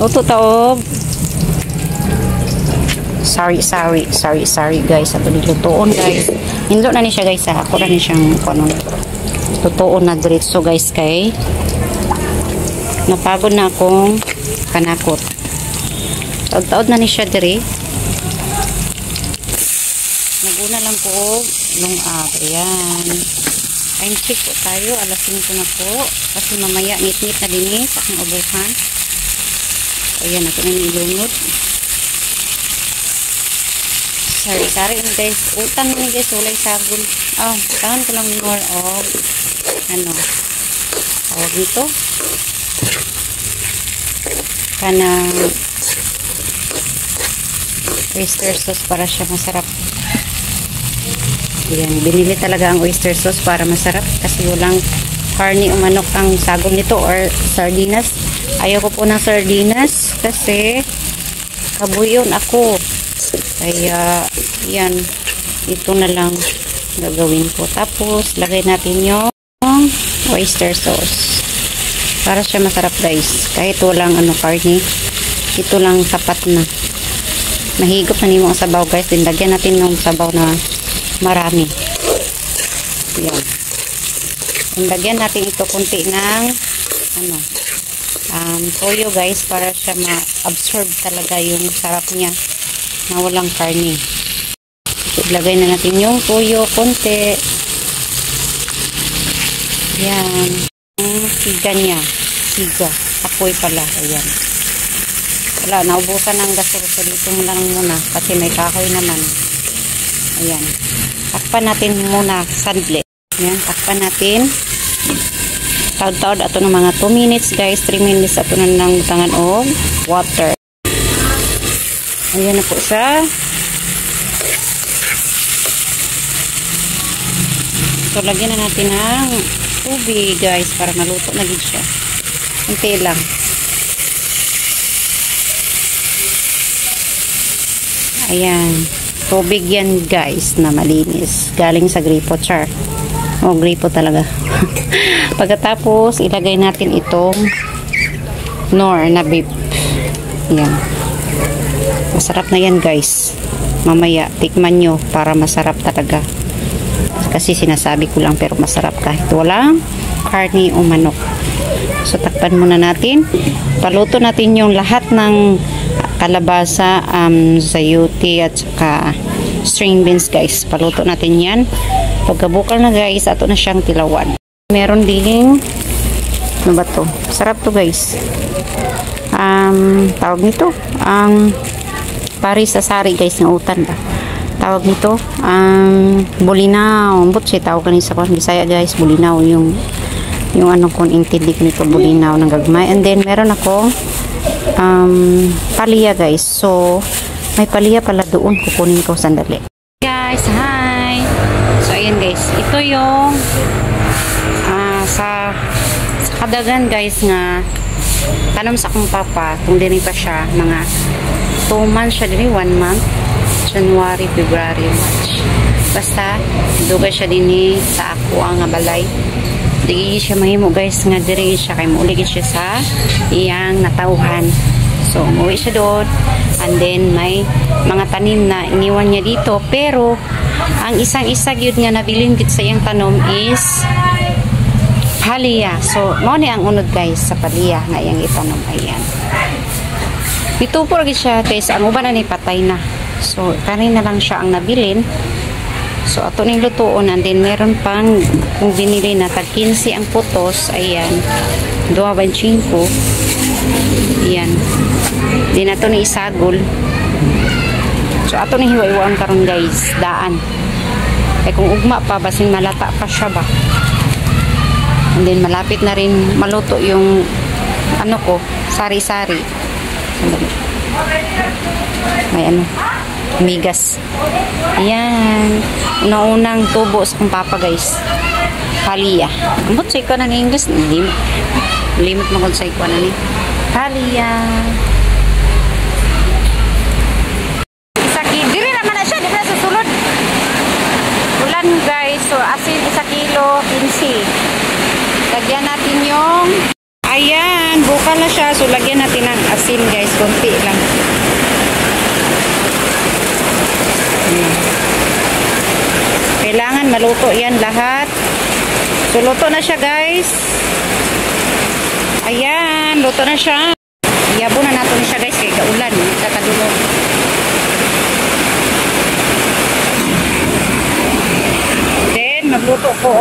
Luto taob. Sorry guys. Ato nilutoon guys. Hindo na ni siya guys ha. Ako na ni siyang lutoon na diretso guys kay napagod na akong kanakot. Taod-taod na ni siya dire. Naguna lang po lungag. Ayan. Time check po tayo. Alas 5 na po. Kasi mamaya nit-nit na din sa aking ubuhan. Ayan. Ako na nilunod. Sorry guys. Utang ni guys. Walay sagol. Oh, tahan ko lang more of tawag nito. Kanang oyster sauce para siya masarap. Ayan, binili talaga ang oyster sauce para masarap kasi walang karne o manok ang sagom nito or sardinas. Ayoko po ng sardinas kasi kabuyon ako. Kaya yan, ito na lang gagawin ko. Tapos lagay natin yung oyster sauce para siya masarap guys. Kahit walang karne, ito lang sapat na. Mahigop na nimo ang sabaw guys. Then lagyan natin ng sabaw na marami. Yan. And lagyan natin ito kunti ng toyo guys para siya ma-absorb talaga yung sarap niya na walang karne. Ilagay na natin yung toyo konti. Yan. Siga niya. Siga. Apoy pala. Ayan. Wala. Naubusan ng gasol. So dito mo lang muna kasi may kahoy naman. Ayan. Takpan natin muna sandli. Ayan, takpan natin. Taod-taod ato ng mga 2 minutes guys. 3 minutes ato na ng tangan o water. Ayan na po siya. So, lagyan na natin ng tubig guys para maluto na din siya. Kunti lang. Ayan. Tubig yan guys na malinis. Galing sa gripo char. O gripo talaga. Pagkatapos ilagay natin itong nor na beef. Yan. Masarap na yan guys. Mamaya tikman nyo para masarap talaga. Kasi sinasabi ko lang pero masarap kahit walang karne o manok. So takpan muna natin. Paluto natin yung lahat ng kalabasa, sayote at saka string beans guys. Paluto natin yan. Pagkabukal na guys, ato na siyang tilawan. Meron ding ano ba to? Sarap to guys. Tawag nito Paris sa sari guys, ng utan ba? Tawag nito bulinaw. Butsi tawag kanin sa Bisaya guys, bulinaw yung kung intindi ko nito, bulinaw ng gagmay. And then meron ako palya guys. So may palya pala doon, kukunin ko sandali. Guys, hi. So ayan guys, ito yung sa kadagan guys nga tanom sa akong papa. Kung dini pa siya mga 2 months siya dini, 1 month, January, February, March. Basta dugay siya dini sa ako ang balay. Digi siya mahimo guys nga diri siya kay muuligid siya sa iyang natauhan. So umuwi siya doon, and then may mga tanim na iniwan niya dito, pero ang isang-isa gyud nga nabilin gid sa iyang tanom is palya. So mao ni ang unod guys sa palya nga iyang itanom. Ayan, dito po lagi siya guys, ang uban na ni patay na. So kanina lang siya ang nabilin. So ato ning lutuon, and then meron pang kung binili na tag 15 ang putos. Ayan, 2.25. Ayan, di na to ni isagol. So ato ni hiwa-iwaan karon guys, daan kay kung ugma pa basin malata pa siya ba. And then malapit na rin maluto yung sari-sari. May migas. Ayan, unang tubo sa kong papa guys, palya. Amot sa ikaw na ni English, limit mo kung sa ikaw na ni palya. Diri naman na siya, di ba sa sulod ulan guys. So asin 1 kilo 15. Lagyan natin yung Ayan, bukal na siya. So, lagyan natin ng asin, guys. Kunti lang. Ayan. Kailangan maluto yan lahat. So, luto na siya, guys. Ayan, luto na siya. Iyabo na natin siya, guys, kay kaulan. Kakadulog. Then, magluto ko,